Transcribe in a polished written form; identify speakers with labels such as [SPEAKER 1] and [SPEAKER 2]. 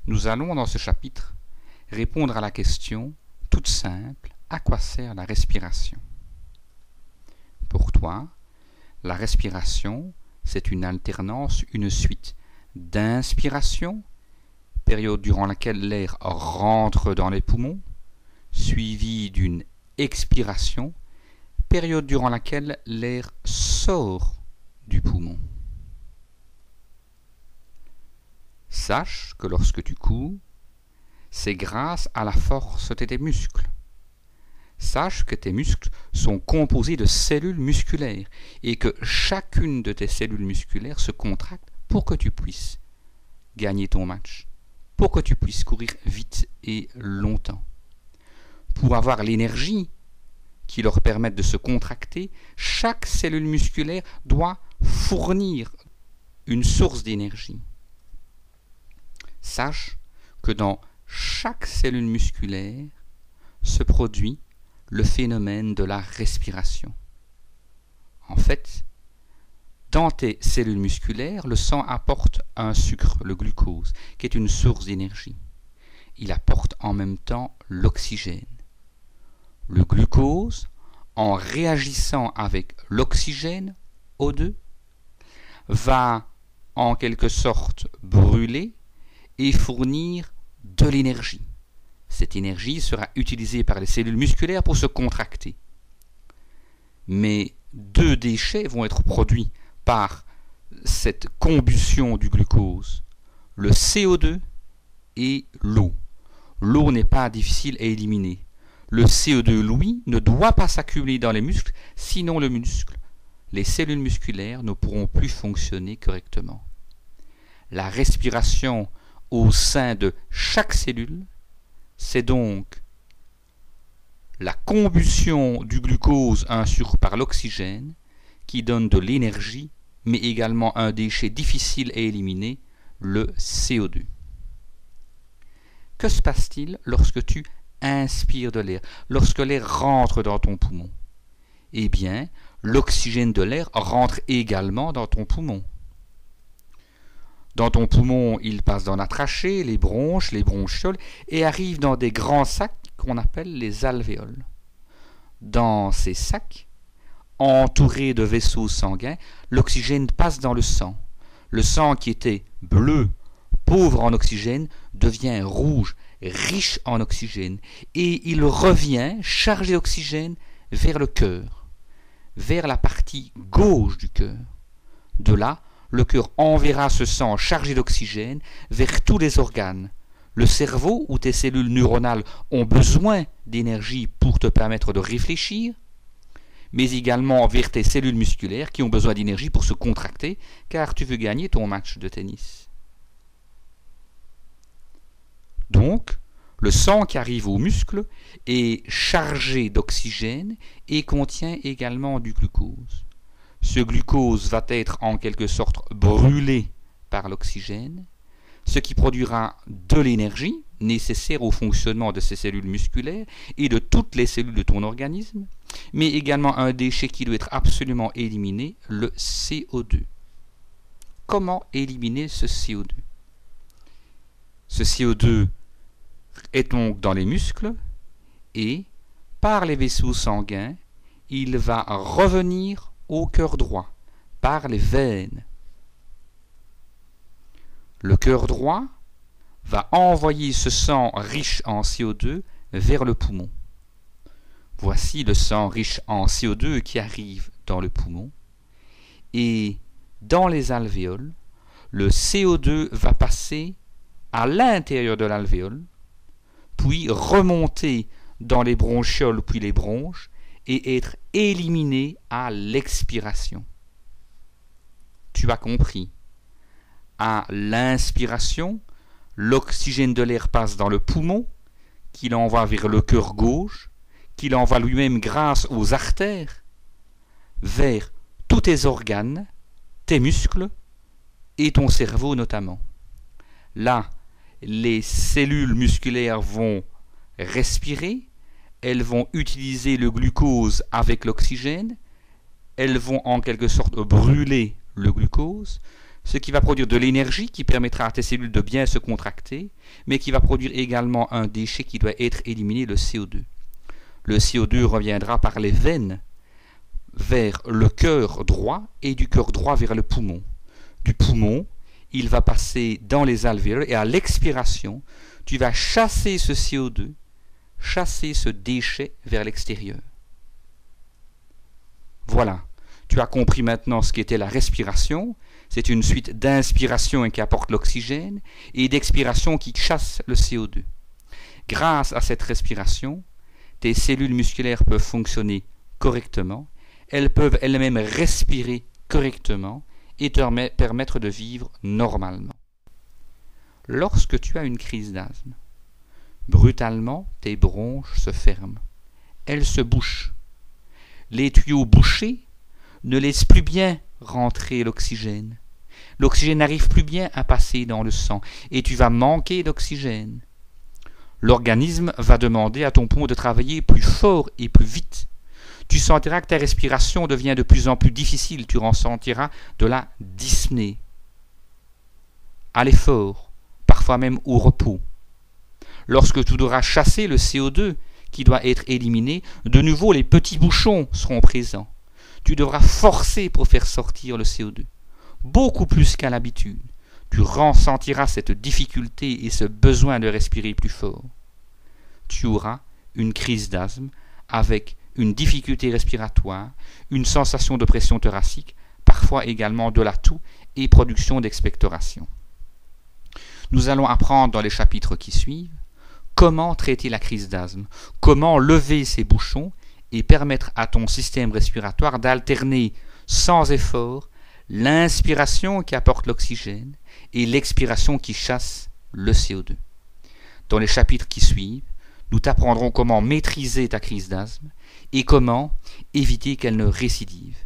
[SPEAKER 1] Nous allons, dans ce chapitre, répondre à la question toute simple: à quoi sert la respiration? Pour toi, la respiration, c'est une alternance, une suite d'inspiration, période durant laquelle l'air rentre dans les poumons, suivie d'une expiration, période durant laquelle l'air sort du poumon. Sache que lorsque tu cours, c'est grâce à la force de tes muscles. Sache que tes muscles sont composés de cellules musculaires et que chacune de tes cellules musculaires se contracte pour que tu puisses gagner ton match, pour que tu puisses courir vite et longtemps. Pour avoir l'énergie qui leur permette de se contracter, chaque cellule musculaire doit fournir une source d'énergie. Sache que dans chaque cellule musculaire se produit le phénomène de la respiration. En fait, dans tes cellules musculaires, le sang apporte un sucre, le glucose, qui est une source d'énergie. Il apporte en même temps l'oxygène. Le glucose, en réagissant avec l'oxygène, O2, va en quelque sorte brûler et fournir de l'énergie. Cette énergie sera utilisée par les cellules musculaires pour se contracter. Mais deux déchets vont être produits par cette combustion du glucose, le CO2 et l'eau. L'eau n'est pas difficile à éliminer. Le CO2, lui, ne doit pas s'accumuler dans les muscles, sinon les cellules musculaires ne pourront plus fonctionner correctement. La respiration au sein de chaque cellule, c'est donc la combustion du glucose à un sucre par l'oxygène qui donne de l'énergie, mais également un déchet difficile à éliminer, le CO2. Que se passe-t-il lorsque tu inspires de l'air, lorsque l'air rentre dans ton poumon? Eh bien, l'oxygène de l'air rentre également dans ton poumon. Dans ton poumon, il passe dans la trachée, les bronches, les bronchioles et arrive dans des grands sacs qu'on appelle les alvéoles. Dans ces sacs, entourés de vaisseaux sanguins, l'oxygène passe dans le sang. Le sang qui était bleu, pauvre en oxygène, devient rouge, riche en oxygène, et il revient chargé d'oxygène vers le cœur, vers la partie gauche du cœur. De là, le cœur enverra ce sang chargé d'oxygène vers tous les organes. Le cerveau, où tes cellules neuronales ont besoin d'énergie pour te permettre de réfléchir, mais également vers tes cellules musculaires qui ont besoin d'énergie pour se contracter, car tu veux gagner ton match de tennis. Donc, le sang qui arrive aux muscles est chargé d'oxygène et contient également du glucose. Ce glucose va être en quelque sorte brûlé par l'oxygène, ce qui produira de l'énergie nécessaire au fonctionnement de ces cellules musculaires et de toutes les cellules de ton organisme, mais également un déchet qui doit être absolument éliminé, le CO2. Comment éliminer ce CO2? Ce CO2 est donc dans les muscles et, par les vaisseaux sanguins, il va revenir au cœur droit, par les veines. Le cœur droit va envoyer ce sang riche en CO2 vers le poumon. Voici le sang riche en CO2 qui arrive dans le poumon. Et dans les alvéoles, le CO2 va passer à l'intérieur de l'alvéole, puis remonter dans les bronchioles puis les bronches et être éliminé à l'expiration. Tu as compris. À l'inspiration, l'oxygène de l'air passe dans le poumon, qui l'envoie vers le cœur gauche, qui l'envoie lui-même grâce aux artères, vers tous tes organes, tes muscles et ton cerveau notamment. Là, les cellules musculaires vont respirer, elles vont utiliser le glucose avec l'oxygène, elles vont en quelque sorte brûler le glucose, ce qui va produire de l'énergie qui permettra à tes cellules de bien se contracter, mais qui va produire également un déchet qui doit être éliminé, le CO2. Le CO2 reviendra par les veines vers le cœur droit et du cœur droit vers le poumon. Du poumon, il va passer dans les alvéoles et à l'expiration, tu vas chasser ce CO2, chasser ce déchet vers l'extérieur. Voilà, tu as compris maintenant ce qu'était la respiration. C'est une suite d'inspiration qui apporte l'oxygène et d'expiration qui chasse le CO2. Grâce à cette respiration, tes cellules musculaires peuvent fonctionner correctement, elles peuvent elles-mêmes respirer correctement et te permettre de vivre normalement. Lorsque tu as une crise d'asthme, brutalement, tes bronches se ferment, elles se bouchent. Les tuyaux bouchés ne laissent plus bien rentrer l'oxygène. L'oxygène n'arrive plus bien à passer dans le sang et tu vas manquer d'oxygène. L'organisme va demander à ton poumon de travailler plus fort et plus vite. Tu sentiras que ta respiration devient de plus en plus difficile, tu ressentiras de la dyspnée. À l'effort, parfois même au repos. Lorsque tu devras chasser le CO2 qui doit être éliminé, de nouveau les petits bouchons seront présents. Tu devras forcer pour faire sortir le CO2. Beaucoup plus qu'à l'habitude. Tu ressentiras cette difficulté et ce besoin de respirer plus fort. Tu auras une crise d'asthme avec une difficulté respiratoire, une sensation de pression thoracique, parfois également de la toux et production d'expectoration. Nous allons apprendre dans les chapitres qui suivent comment traiter la crise d'asthme, comment lever ces bouchons et permettre à ton système respiratoire d'alterner sans effort l'inspiration qui apporte l'oxygène et l'expiration qui chasse le CO2. Dans les chapitres qui suivent, nous t'apprendrons comment maîtriser ta crise d'asthme et comment éviter qu'elle ne récidive.